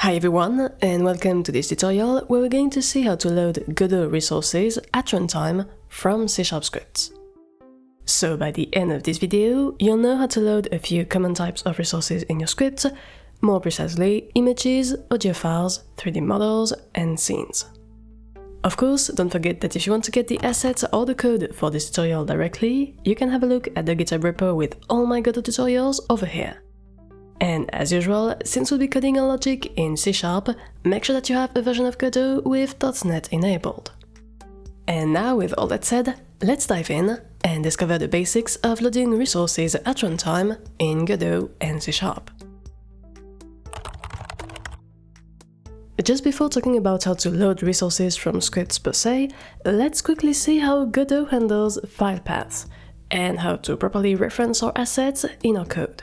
Hi everyone, and welcome to this tutorial where we're going to see how to load Godot resources at runtime from C# scripts. So by the end of this video, you'll know how to load a few common types of resources in your script, more precisely images, audio files, 3D models, and scenes. Of course, don't forget that if you want to get the assets or the code for this tutorial directly, you can have a look at the GitHub repo with all my Godot tutorials over here. And as usual, since we'll be coding our logic in C#, make sure that you have a version of Godot with .NET enabled. And now with all that said, let's dive in and discover the basics of loading resources at runtime in Godot and C#. Just before talking about how to load resources from scripts per se, let's quickly see how Godot handles file paths, and how to properly reference our assets in our code.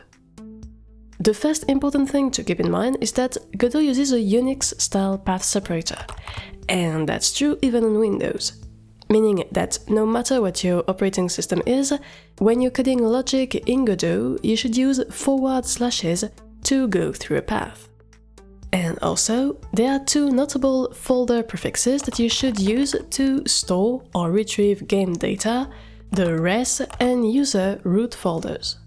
The first important thing to keep in mind is that Godot uses a Unix-style path separator, and that's true even on Windows, meaning that no matter what your operating system is, when you're coding logic in Godot, you should use forward slashes to go through a path. And also, there are two notable folder prefixes that you should use to store or retrieve game data, the res and user root folders.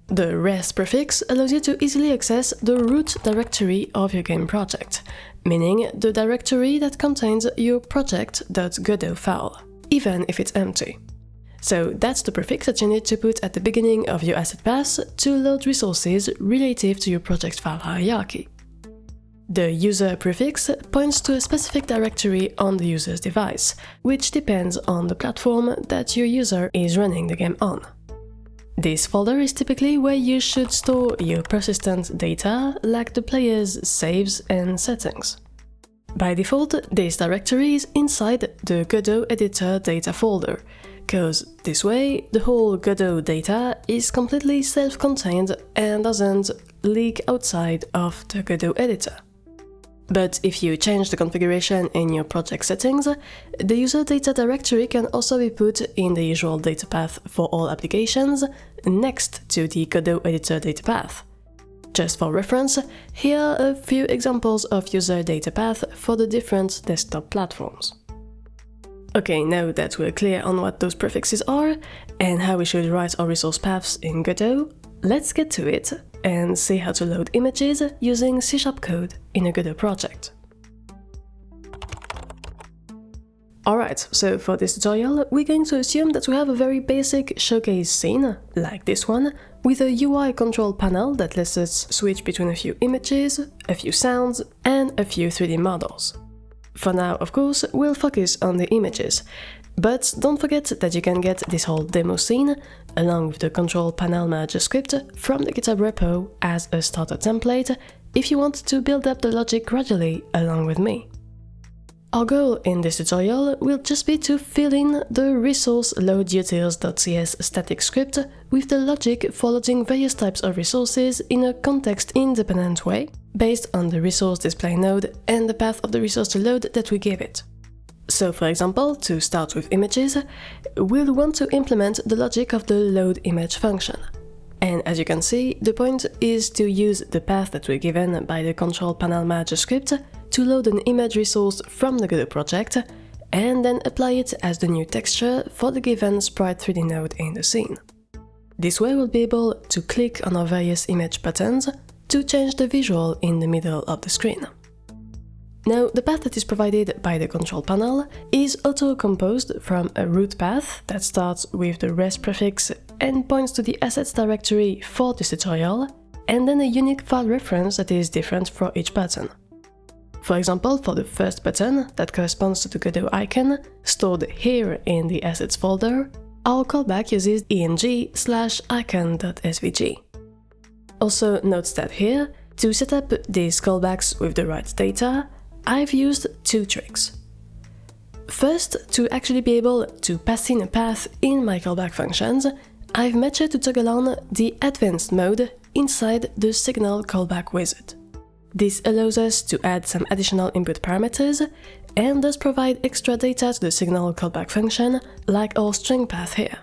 The res prefix allows you to easily access the root directory of your game project, meaning the directory that contains your project.godot file, even if it's empty. So that's the prefix that you need to put at the beginning of your asset path to load resources relative to your project file hierarchy. The user prefix points to a specific directory on the user's device, which depends on the platform that your user is running the game on. This folder is typically where you should store your persistent data, like the player's saves and settings. By default, this directory is inside the Godot editor data folder, cause this way the whole Godot data is completely self-contained and doesn't leak outside of the Godot editor. But if you change the configuration in your project settings, the user data directory can also be put in the usual data path for all applications next to the Godot editor data path. Just for reference, here are a few examples of user data path for the different desktop platforms. Okay, now that we're clear on what those prefixes are and how we should write our resource paths in Godot, let's get to it and see how to load images using C# code in a Godot project. Alright, so for this tutorial, we're going to assume that we have a very basic showcase scene, like this one, with a UI control panel that lets us switch between a few images, a few sounds, and a few 3D models. For now, of course, we'll focus on the images, but don't forget that you can get this whole demo scene, along with the control panel manager script, from the GitHub repo as a starter template if you want to build up the logic gradually along with me. Our goal in this tutorial will just be to fill in the resource loadutils.cs static script with the logic for loading various types of resources in a context-independent way, based on the resource display node and the path of the resource to load that we give it. So for example, to start with images, we'll want to implement the logic of the load image function. And as you can see, the point is to use the path that we're given by the control panel manager script to load an image resource from the Godot project, and then apply it as the new texture for the given sprite 3D node in the scene. This way we'll be able to click on our various image buttons to change the visual in the middle of the screen. Now, the path that is provided by the control panel is auto-composed from a root path that starts with the res prefix and points to the assets directory for this tutorial, and then a unique file reference that is different for each button. For example, for the first button, that corresponds to the Godot icon, stored here in the assets folder, our callback uses eng/icon.svg. Also note that here, to set up these callbacks with the right data, I've used two tricks. First, to actually be able to pass in a path in my callback functions, I've made sure to toggle on the advanced mode inside the signal callback wizard. This allows us to add some additional input parameters and thus provide extra data to the signal callback function, like our string path here.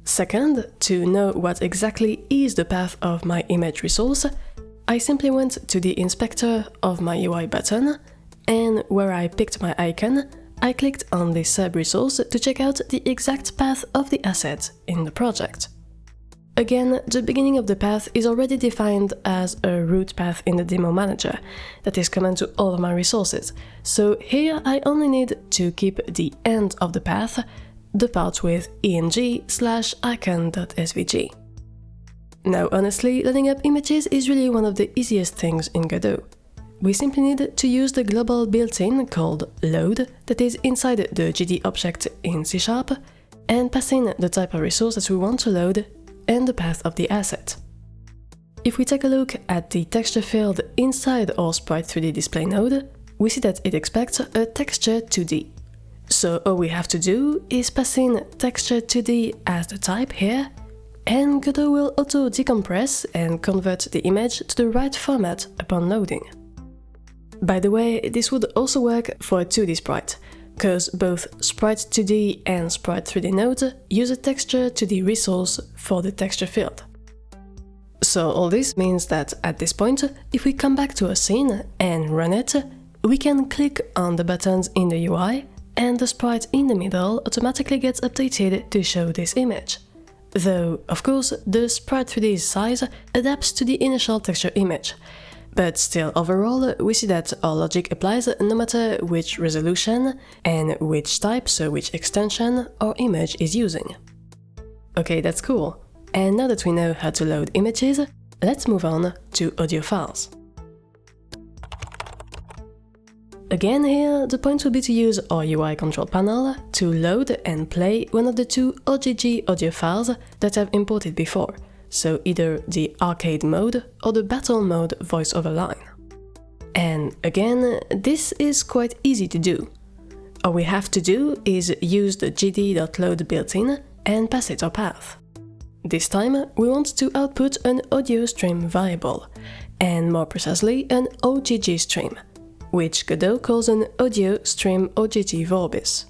Second, to know what exactly is the path of my image resource, I simply went to the inspector of my UI button, and where I picked my icon, I clicked on the sub-resource to check out the exact path of the asset in the project. Again, the beginning of the path is already defined as a root path in the demo manager that is common to all of my resources, so here I only need to keep the end of the path, the part with eng/icon.svg. Now honestly, loading up images is really one of the easiest things in Godot. We simply need to use the global built-in called load that is inside the GD object in C# and pass in the type of resource that we want to load and the path of the asset. If we take a look at the texture field inside our Sprite 3D display node, we see that it expects a texture 2D. So all we have to do is pass in texture 2D as the type here, and Godot will auto-decompress and convert the image to the right format upon loading. By the way, this would also work for a 2D sprite, because both Sprite 2D and Sprite 3D nodes use a texture 2D resource for the texture field. So all this means that at this point, if we come back to a scene and run it, we can click on the buttons in the UI, and the sprite in the middle automatically gets updated to show this image. Though, of course, the Sprite 3D's size adapts to the initial texture image. But still, overall, we see that our logic applies no matter which resolution and which type, so which extension our image is using. Okay, that's cool. And now that we know how to load images, let's move on to audio files. Again here, the point will be to use our UI control panel to load and play one of the two OGG audio files that I've imported before, so either the arcade mode or the battle mode voiceover line. And again, this is quite easy to do. All we have to do is use the gd.load built-in and pass it our path. This time we want to output an audio stream variable, and more precisely an OGG stream, which Godot calls an audio stream OGG vorbis.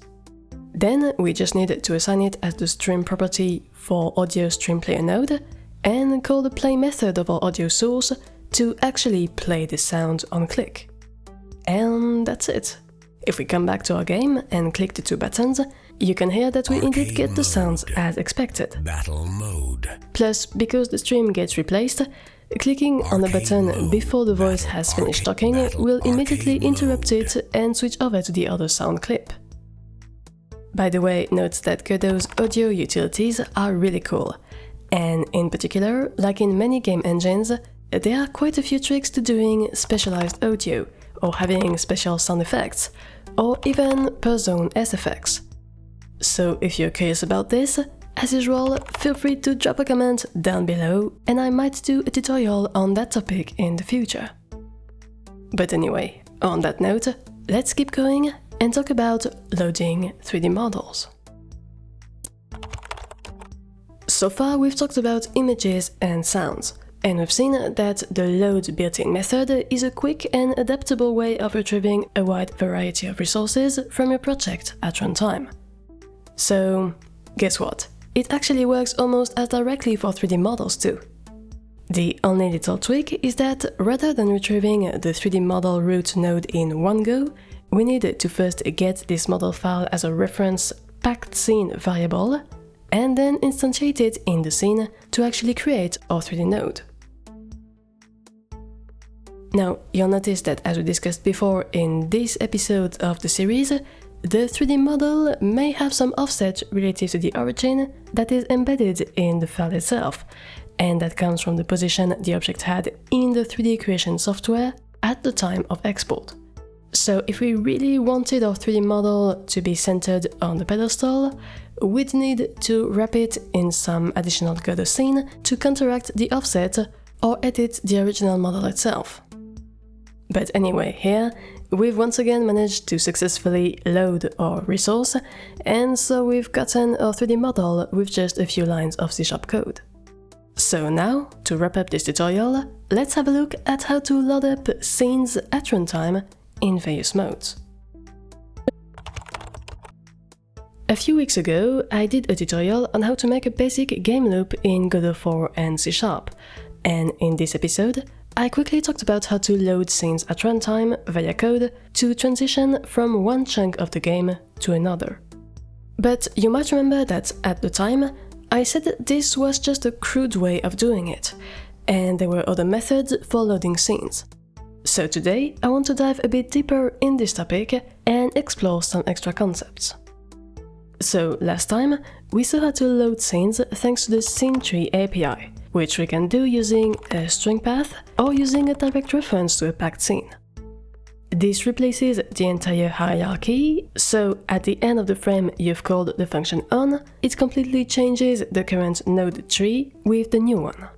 Then we just need to assign it as the stream property for audio stream player node and call the play method of our audio source to actually play the sound on click. And that's it. If we come back to our game and click the two buttons, you can hear that we indeed get the sounds as expected. Battle mode. Plus, because the stream gets replaced, clicking on the button before the voice has finished talking will immediately interrupt it and switch over to the other sound clip. By the way, note that Godot's audio utilities are really cool, and in particular, like in many game engines, there are quite a few tricks to doing specialized audio, or having special sound effects, or even per zone SFX. So if you're curious about this, as usual, feel free to drop a comment down below, and I might do a tutorial on that topic in the future. But anyway, on that note, let's keep going and talk about loading 3D models. So far we've talked about images and sounds, and we've seen that the load built-in method is a quick and adaptable way of retrieving a wide variety of resources from your project at runtime. So, guess what? It actually works almost as directly for 3D models too. The only little tweak is that rather than retrieving the 3D model root node in one go, we need to first get this model file as a reference packed scene variable, and then instantiate it in the scene to actually create our 3D node. Now, you'll notice that as we discussed before in this episode of the series, the 3D model may have some offset relative to the origin that is embedded in the file itself, and that comes from the position the object had in the 3D creation software at the time of export. So if we really wanted our 3D model to be centered on the pedestal, we'd need to wrap it in some additional Godot scene to counteract the offset or edit the original model itself. But anyway, here, we've once again managed to successfully load our resource, and so we've gotten our 3D model with just a few lines of C# code. So now, to wrap up this tutorial, let's have a look at how to load up scenes at runtime in various modes. A few weeks ago, I did a tutorial on how to make a basic game loop in Godot 4 and C#, and in this episode, I quickly talked about how to load scenes at runtime via code to transition from one chunk of the game to another. But you might remember that at the time, I said that this was just a crude way of doing it, and there were other methods for loading scenes. So today, I want to dive a bit deeper in this topic and explore some extra concepts. So last time, we saw how to load scenes thanks to the scene tree API, which we can do using a string path or using a direct reference to a packed scene. This replaces the entire hierarchy, so at the end of the frame you've called the function on, it completely changes the current node tree with the new one.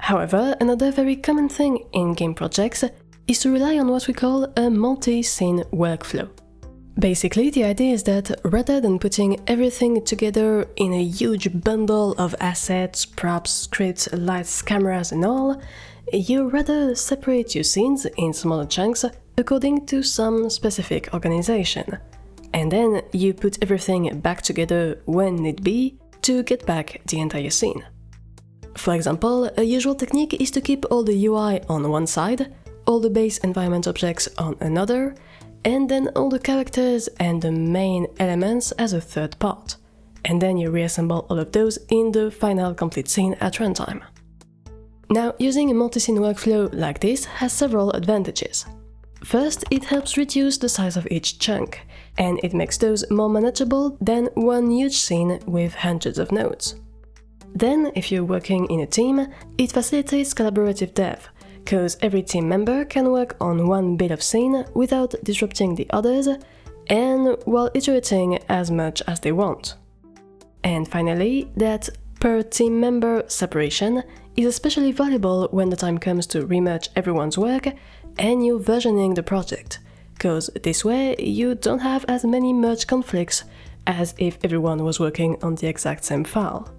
However, another very common thing in game projects is to rely on what we call a multi-scene workflow. Basically, the idea is that rather than putting everything together in a huge bundle of assets, props, scripts, lights, cameras and all, you rather separate your scenes in smaller chunks according to some specific organization. And then you put everything back together when need be to get back the entire scene. For example, a usual technique is to keep all the UI on one side, all the base environment objects on another, and then all the characters and the main elements as a third part. And then you reassemble all of those in the final complete scene at runtime. Now, using a multi-scene workflow like this has several advantages. First, it helps reduce the size of each chunk, and it makes those more manageable than one huge scene with hundreds of nodes. Then, if you're working in a team, it facilitates collaborative dev, because every team member can work on one bit of scene without disrupting the others, and while iterating as much as they want. And finally, that per team member separation is especially valuable when the time comes to remerge everyone's work and you're versioning the project, because this way you don't have as many merge conflicts as if everyone was working on the exact same file.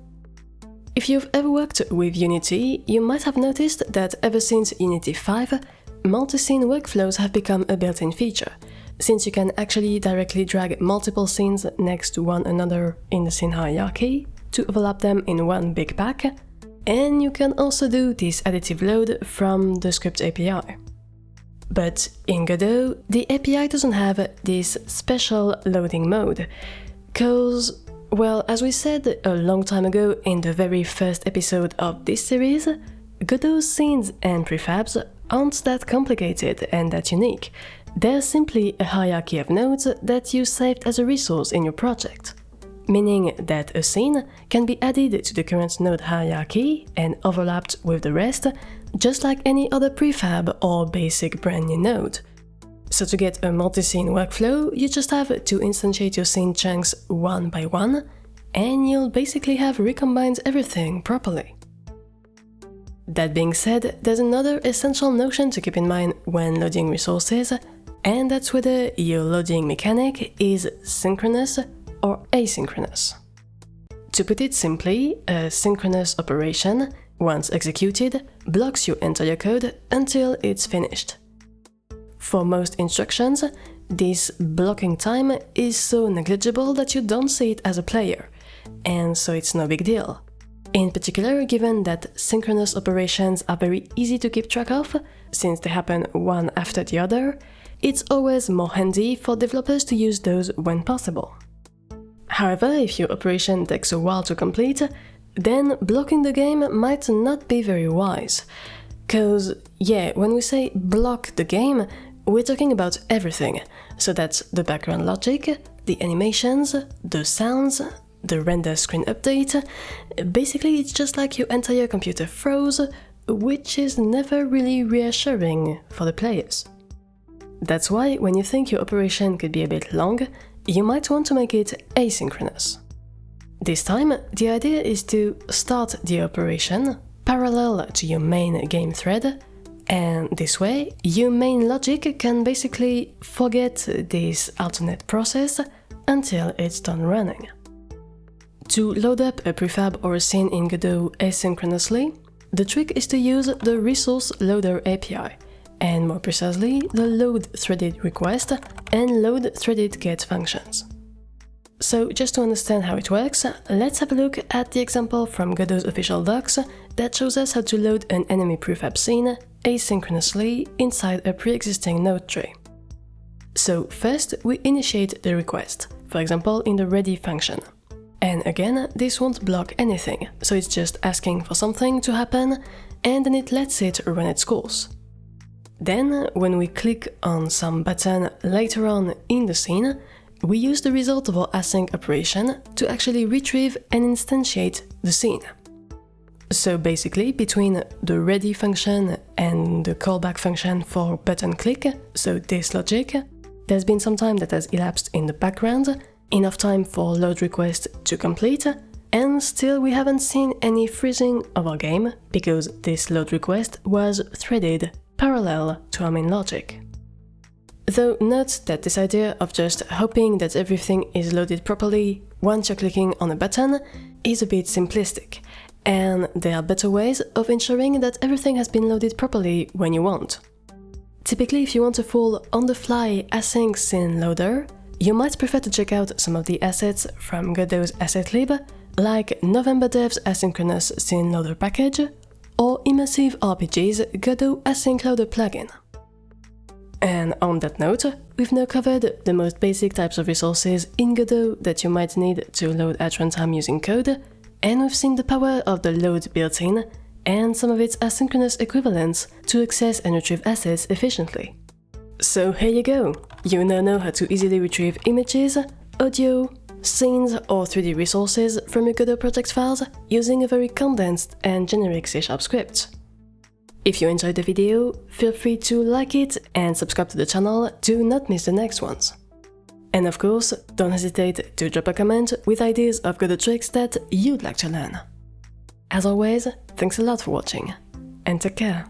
If you've ever worked with Unity, you might have noticed that ever since Unity 5, multi-scene workflows have become a built-in feature, since you can actually directly drag multiple scenes next to one another in the scene hierarchy to overlap them in one big pack, and you can also do this additive load from the script API. But in Godot, the API doesn't have this special loading mode, cause, well, as we said a long time ago in the very first episode of this series, Godot scenes and prefabs aren't that complicated and that unique. They're simply a hierarchy of nodes that you saved as a resource in your project, meaning that a scene can be added to the current node hierarchy and overlapped with the rest, just like any other prefab or basic brand new node. So to get a multi-scene workflow, you just have to instantiate your scene chunks one by one, and you'll basically have recombined everything properly. That being said, there's another essential notion to keep in mind when loading resources, and that's whether your loading mechanic is synchronous or asynchronous. To put it simply, a synchronous operation, once executed, blocks your entire code until it's finished. For most instructions, this blocking time is so negligible that you don't see it as a player, and so it's no big deal. In particular, given that synchronous operations are very easy to keep track of, since they happen one after the other, it's always more handy for developers to use those when possible. However, if your operation takes a while to complete, then blocking the game might not be very wise. Cause, yeah, when we say block the game, we're talking about everything. So that's the background logic, the animations, the sounds, the render screen update. Basically, it's just like your entire computer froze, which is never really reassuring for the players. That's why when you think your operation could be a bit long, you might want to make it asynchronous. This time, the idea is to start the operation parallel to your main game thread, and this way, your main logic can basically forget this alternate process until it's done running. To load up a prefab or a scene in Godot asynchronously, the trick is to use the resource loader API, and more precisely, the load threaded request and load threaded get functions. So just to understand how it works, let's have a look at the example from Godot's official docs that shows us how to load an enemy prefab scene asynchronously inside a pre-existing node tree. So first, we initiate the request, for example in the ready function. And again, this won't block anything, so it's just asking for something to happen, and then it lets it run its course. Then, when we click on some button later on in the scene, we use the result of our async operation to actually retrieve and instantiate the scene. So basically, between the ready function and the callback function for button click, so this logic, there's been some time that has elapsed in the background, enough time for load request to complete, and still we haven't seen any freezing of our game because this load request was threaded parallel to our main logic. Though note that this idea of just hoping that everything is loaded properly once you're clicking on a button is a bit simplistic, and there are better ways of ensuring that everything has been loaded properly when you want. Typically, if you want a full on-the-fly async scene loader, you might prefer to check out some of the assets from Godot's asset lib, like Novemberdev's asynchronous scene loader package, or Immersive RPG's Godot Async Loader plugin. And on that note, we've now covered the most basic types of resources in Godot that you might need to load at runtime using code, and we've seen the power of the load built-in and some of its asynchronous equivalents to access and retrieve assets efficiently. So here you go! You now know how to easily retrieve images, audio, scenes or 3D resources from your Godot project files using a very condensed and generic C# script. If you enjoyed the video, feel free to like it and subscribe to the channel to not miss the next ones. And of course, don't hesitate to drop a comment with ideas of Godot tricks that you'd like to learn. As always, thanks a lot for watching, and take care!